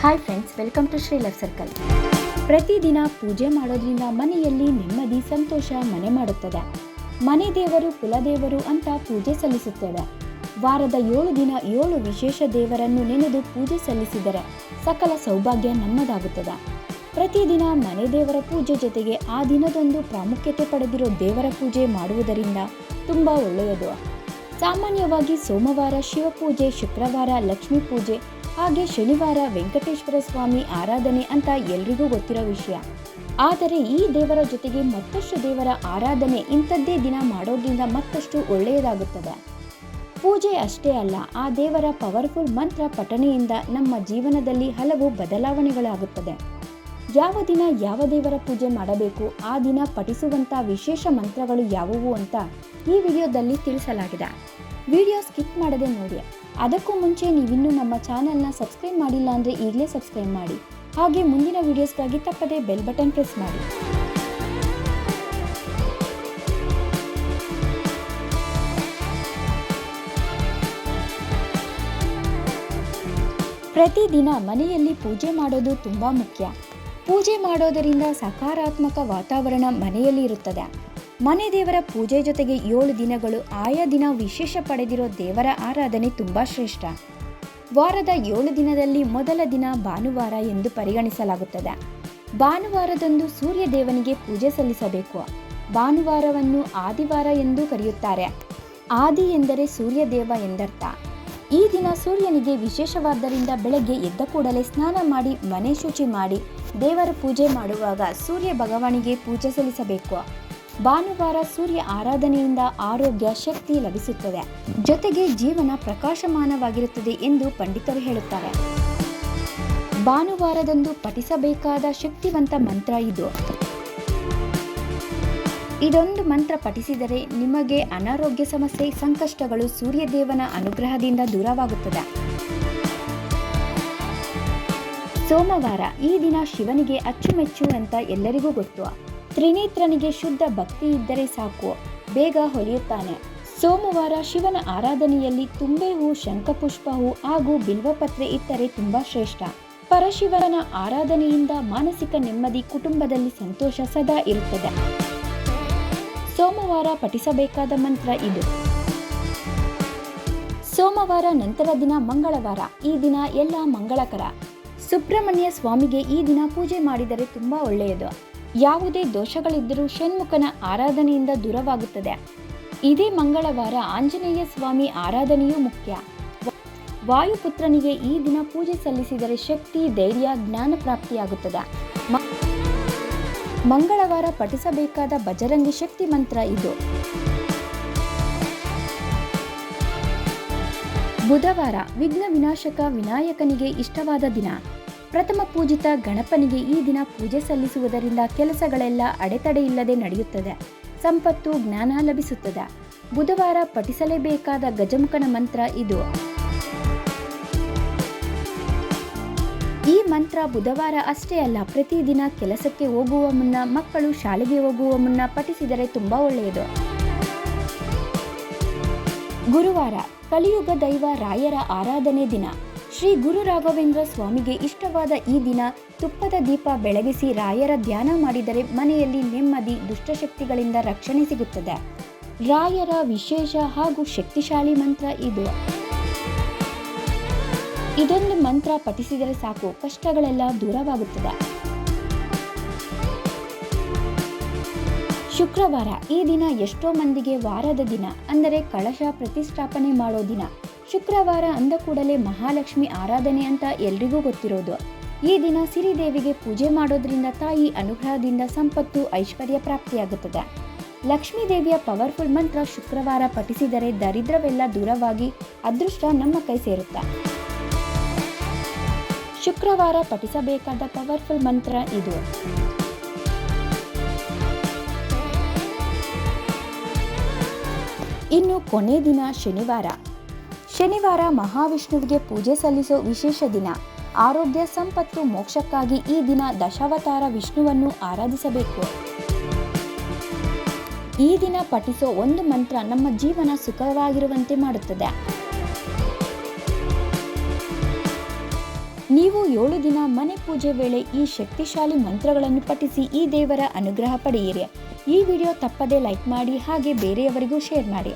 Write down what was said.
Hi friends, welcome to Shri life circle. ಪ್ರತಿದಿನ ಪೂಜೆ ಮಾಡೋದ್ರಿಂದ ಮನೆಯಲ್ಲಿ ನೆಮ್ಮದಿ ಸಂತೋಷ ಮನೆ ಮಾಡುತ್ತದೆ. ಮನೆ ದೇವರು ಕುಲದೇವರು ಅಂತ ಪೂಜೆ ಸಲ್ಲಿಸುತ್ತೇವೆ. ವಾರದ 7 ದಿನ 7 ವಿಶೇಷ ದೇವರನ್ನು ನೆನೆದು ಪೂಜೆ ಸಲ್ಲಿಸಿದರೆ ಸಕಲ ಸೌಭಾಗ್ಯ ನಮ್ಮದಾಗುತ್ತದೆ. ಪ್ರತಿದಿನ ಮನೆ ದೇವರ ಪೂಜೆ ಜೊತೆಗೆ ಆ ದಿನದೊಂದು ಪ್ರಾಮುಖ್ಯತೆ ಪಡೆದಿರೋ ದೇವರ ಪೂಜೆ ಮಾಡುವುದರಿಂದ ತುಂಬ ಒಳ್ಳೆಯದು. ಸಾಮಾನ್ಯವಾಗಿ ಸೋಮವಾರ ಶಿವಪೂಜೆ, ಶುಕ್ರವಾರ ಲಕ್ಷ್ಮೀ ಪೂಜೆ, ಹಾಗೆ ಶನಿವಾರ ವೆಂಕಟೇಶ್ವರ ಸ್ವಾಮಿ ಆರಾಧನೆ ಅಂತ ಎಲ್ರಿಗೂ ಗೊತ್ತಿರೋ ವಿಷಯ. ಆದರೆ ಈ ದೇವರ ಜೊತೆಗೆ ಮತ್ತಷ್ಟು ದೇವರ ಆರಾಧನೆ ಇಂಥದ್ದೇ ದಿನ ಮಾಡೋದ್ರಿಂದ ಮತ್ತಷ್ಟು ಒಳ್ಳೆಯದಾಗುತ್ತದೆ. ಪೂಜೆ ಅಷ್ಟೇ ಅಲ್ಲ, ಆ ದೇವರ ಪವರ್ಫುಲ್ ಮಂತ್ರ ಪಠಣೆಯಿಂದ ನಮ್ಮ ಜೀವನದಲ್ಲಿ ಹಲವು ಬದಲಾವಣೆಗಳಾಗುತ್ತದೆ. ಯಾವ ದಿನ ಯಾವ ದೇವರ ಪೂಜೆ ಮಾಡಬೇಕು, ಆ ದಿನ ಪಠಿಸುವಂಥ ವಿಶೇಷ ಮಂತ್ರಗಳು ಯಾವುವು ಅಂತ ಈ ವಿಡಿಯೋದಲ್ಲಿ ತಿಳಿಸಲಾಗಿದೆ. ವಿಡಿಯೋ ಸ್ಕಿಪ್ ಮಾಡದೆ ನೋಡಿ. ಅದಕ್ಕೂ ಮುಂಚೆ ನೀವಿನ್ನೂ ನಮ್ಮ ಚಾನಲ್ನ ಸಬ್ಸ್ಕ್ರೈಬ್ ಮಾಡಿಲ್ಲ ಅಂದರೆ ಈಗಲೇ ಸಬ್ಸ್ಕ್ರೈಬ್ ಮಾಡಿ. ಹಾಗೆ ಮುಂದಿನ ವಿಡಿಯೋಸ್ಗಾಗಿ ತಪ್ಪದೆ ಬೆಲ್ ಬಟನ್ ಪ್ರೆಸ್ ಮಾಡಿ. ಪ್ರತಿದಿನ ಮನೆಯಲ್ಲಿ ಪೂಜೆ ಮಾಡೋದು ತುಂಬ ಮುಖ್ಯ. ಪೂಜೆ ಮಾಡೋದರಿಂದ ಸಕಾರಾತ್ಮಕ ವಾತಾವರಣ ಮನೆಯಲ್ಲಿ ಇರುತ್ತದೆ. ಮನೆ ದೇವರ ಪೂಜೆ ಜೊತೆಗೆ 7 ದಿನಗಳು ಆಯಾ ದಿನ ವಿಶೇಷ ಪಡೆದಿರೋ ದೇವರ ಆರಾಧನೆ ತುಂಬ ಶ್ರೇಷ್ಠ. ವಾರದ 7 ದಿನದಲ್ಲಿ ಮೊದಲ ದಿನ ಭಾನುವಾರ ಎಂದು ಪರಿಗಣಿಸಲಾಗುತ್ತದೆ. ಭಾನುವಾರದಂದು ಸೂರ್ಯ ದೇವನಿಗೆ ಪೂಜೆ ಸಲ್ಲಿಸಬೇಕು. ಭಾನುವಾರವನ್ನು ಆದಿವಾರ ಎಂದು ಕರೆಯುತ್ತಾರೆ. ಆದಿ ಎಂದರೆ ಸೂರ್ಯ ದೇವ ಎಂದರ್ಥ. ಈ ದಿನ ಸೂರ್ಯನಿಗೆ ವಿಶೇಷವಾದ್ದರಿಂದ ಬೆಳಗ್ಗೆ ಎದ್ದ ಕೂಡಲೇ ಸ್ನಾನ ಮಾಡಿ ಮನೆ ಶುಚಿ ಮಾಡಿ ದೇವರ ಪೂಜೆ ಮಾಡುವಾಗ ಸೂರ್ಯ ಭಗವಾನಿಗೆ ಪೂಜೆ ಸಲ್ಲಿಸಬೇಕು. ಭಾನುವಾರ ಸೂರ್ಯ ಆರಾಧನೆಯಿಂದ ಆರೋಗ್ಯ, ಶಕ್ತಿ ಲಭಿಸುತ್ತದೆ. ಜೊತೆಗೆ ಜೀವನ ಪ್ರಕಾಶಮಾನವಾಗಿರುತ್ತದೆ ಎಂದು ಪಂಡಿತರು ಹೇಳುತ್ತಾರೆ. ಭಾನುವಾರದಂದು ಪಠಿಸಬೇಕಾದ ಶಕ್ತಿವಂತ ಮಂತ್ರ ಇದು. ಇದೊಂದು ಮಂತ್ರ ಪಠಿಸಿದರೆ ನಿಮಗೆ ಅನಾರೋಗ್ಯ ಸಮಸ್ಯೆ, ಸಂಕಷ್ಟಗಳು ಸೂರ್ಯದೇವನ ಅನುಗ್ರಹದಿಂದ ದೂರವಾಗುತ್ತದೆ. ಸೋಮವಾರ ಈ ದಿನ ಶಿವನಿಗೆ ಅಚ್ಚುಮೆಚ್ಚು ಅಂತ ಎಲ್ಲರಿಗೂ ಗೊತ್ತು. ತ್ರಿನೇತ್ರನಿಗೆ ಶುದ್ಧ ಭಕ್ತಿ ಇದ್ದರೆ ಸಾಕು, ಬೇಗ ಹೊಲಿಯುತ್ತಾನೆ. ಸೋಮವಾರ ಶಿವನ ಆರಾಧನೆಯಲ್ಲಿ ತುಂಬೆ ಹೂ, ಶಂಖಪುಷ್ಪ ಹೂ ಹಾಗೂ ಬಿಲ್ವಪತ್ರೆ ಇಟ್ಟರೆ ತುಂಬ ಶ್ರೇಷ್ಠ. ಪರಶಿವನ ಆರಾಧನೆಯಿಂದ ಮಾನಸಿಕ ನೆಮ್ಮದಿ, ಕುಟುಂಬದಲ್ಲಿ ಸಂತೋಷ ಸದಾ ಇರುತ್ತದೆ. ಸೋಮವಾರ ಪಠಿಸಬೇಕಾದ ಮಂತ್ರ ಇದು. ಸೋಮವಾರ ನಂತರ ದಿನ ಮಂಗಳವಾರ. ಈ ದಿನ ಎಲ್ಲ ಮಂಗಳಕರ. ಸುಬ್ರಹ್ಮಣ್ಯ ಸ್ವಾಮಿಗೆ ಈ ದಿನ ಪೂಜೆ ಮಾಡಿದರೆ ತುಂಬ ಒಳ್ಳೆಯದು. ಯಾವುದೇ ದೋಷಗಳಿದ್ದರೂ ಷಣ್ಮುಖನ ಆರಾಧನೆಯಿಂದ ದೂರವಾಗುತ್ತದೆ. ಇದೇ ಮಂಗಳವಾರ ಆಂಜನೇಯ ಸ್ವಾಮಿ ಆರಾಧನೆಯೂ ಮುಖ್ಯ. ವಾಯುಪುತ್ರನಿಗೆ ಈ ದಿನ ಪೂಜೆ ಸಲ್ಲಿಸಿದರೆ ಶಕ್ತಿ, ಧೈರ್ಯ, ಜ್ಞಾನ ಪ್ರಾಪ್ತಿಯಾಗುತ್ತದೆ. ಮಂಗಳವಾರ ಪಠಿಸಬೇಕಾದ ಬಜರಂಗಿ ಶಕ್ತಿ ಮಂತ್ರ ಇದು. ಬುಧವಾರ ವಿಘ್ನ ವಿನಾಶಕ ವಿನಾಯಕನಿಗೆ ಇಷ್ಟವಾದ ದಿನ. ಪ್ರಥಮ ಪೂಜಿತ ಗಣಪನಿಗೆ ಈ ದಿನ ಪೂಜೆ ಸಲ್ಲಿಸುವುದರಿಂದ ಕೆಲಸಗಳೆಲ್ಲ ಅಡೆತಡೆ ಇಲ್ಲದೆ ನಡೆಯುತ್ತದೆ. ಸಂಪತ್ತು, ಜ್ಞಾನ ಲಭಿಸುತ್ತದೆ. ಬುಧವಾರ ಪಠಿಸಲೇಬೇಕಾದ ಗಜಮುಖನ ಮಂತ್ರ ಇದು. ಈ ಮಂತ್ರ ಬುಧವಾರ ಅಷ್ಟೇ ಅಲ್ಲ, ಪ್ರತಿದಿನ ಕೆಲಸಕ್ಕೆ ಹೋಗುವ ಮುನ್ನ, ಮಕ್ಕಳು ಶಾಲೆಗೆ ಹೋಗುವ ಮುನ್ನ ಪಠಿಸಿದರೆ ತುಂಬ ಒಳ್ಳೆಯದು. ಗುರುವಾರ ಕಲಿಯುಗ ದೈವ ರಾಯರ ಆರಾಧನೆ ದಿನ. ಶ್ರೀ ಗುರು ರಾಘವೇಂದ್ರ ಸ್ವಾಮಿಗೆ ಇಷ್ಟವಾದ ಈ ದಿನ ತುಪ್ಪದ ದೀಪ ಬೆಳಗಿಸಿ ರಾಯರ ಧ್ಯಾನ ಮಾಡಿದರೆ ಮನೆಯಲ್ಲಿ ನೆಮ್ಮದಿ, ದುಷ್ಟಶಕ್ತಿಗಳಿಂದ ರಕ್ಷಣೆ ಸಿಗುತ್ತದೆ. ರಾಯರ ವಿಶೇಷ ಹಾಗೂ ಶಕ್ತಿಶಾಲಿ ಮಂತ್ರ ಇದು. ಇದೊಂದು ಮಂತ್ರ ಪಠಿಸಿದರೆ ಸಾಕು, ಕಷ್ಟಗಳೆಲ್ಲ ದೂರವಾಗುತ್ತದೆ. ಶುಕ್ರವಾರ ಈ ದಿನ ಎಷ್ಟೋ ಮಂದಿಗೆ ವಾರದ ದಿನ, ಅಂದರೆ ಕಳಶ ಪ್ರತಿಷ್ಠಾಪನೆ ಮಾಡೋ ದಿನ. ಶುಕ್ರವಾರ ಅಂದ ಕೂಡಲೇ ಮಹಾಲಕ್ಷ್ಮಿ ಆರಾಧನೆ ಅಂತ ಎಲ್ರಿಗೂ ಗೊತ್ತಿರೋದು. ಈ ದಿನ ಸಿರಿದೇವಿಗೆ ಪೂಜೆ ಮಾಡೋದ್ರಿಂದ ತಾಯಿ ಅನುಗ್ರಹದಿಂದ ಸಂಪತ್ತು, ಐಶ್ವರ್ಯ ಪ್ರಾಪ್ತಿಯಾಗುತ್ತದೆ. ಲಕ್ಷ್ಮೀ ದೇವಿಯ ಪವರ್ಫುಲ್ ಮಂತ್ರ ಶುಕ್ರವಾರ ಪಠಿಸಿದರೆ ದರಿದ್ರವೆಲ್ಲ ದೂರವಾಗಿ ಅದೃಷ್ಟ ನಮ್ಮ ಕೈ ಸೇರುತ್ತೆ. ಶುಕ್ರವಾರ ಪಠಿಸಬೇಕಾದ ಪವರ್ಫುಲ್ ಮಂತ್ರ ಇದು. ಇನ್ನು ಕೊನೆ ದಿನ ಶನಿವಾರ. ಶನಿವಾರ ಮಹಾವಿಷ್ಣುವಿಗೆ ಪೂಜೆ ಸಲ್ಲಿಸೋ ವಿಶೇಷ ದಿನ. ಆರೋಗ್ಯ, ಸಂಪತ್ತು, ಮೋಕ್ಷಕ್ಕಾಗಿ ಈ ದಿನ ದಶಾವತಾರ ವಿಷ್ಣುವನ್ನು ಆರಾಧಿಸಬೇಕು. ಈ ದಿನ ಪಠಿಸೋ ಒಂದು ಮಂತ್ರ ನಮ್ಮ ಜೀವನ ಸುಖವಾಗಿರುವಂತೆ ಮಾಡುತ್ತದೆ. ನೀವು 7 ದಿನ ಮನೆ ಪೂಜೆ ವೇಳೆ ಈ ಶಕ್ತಿಶಾಲಿ ಮಂತ್ರಗಳನ್ನು ಪಠಿಸಿ ಈ ದೇವರ ಅನುಗ್ರಹ ಪಡೆಯಿರಿ. ಈ ವಿಡಿಯೋ ತಪ್ಪದೇ ಲೈಕ್ ಮಾಡಿ ಹಾಗೆ ಬೇರೆಯವರಿಗೂ ಶೇರ್ ಮಾಡಿ.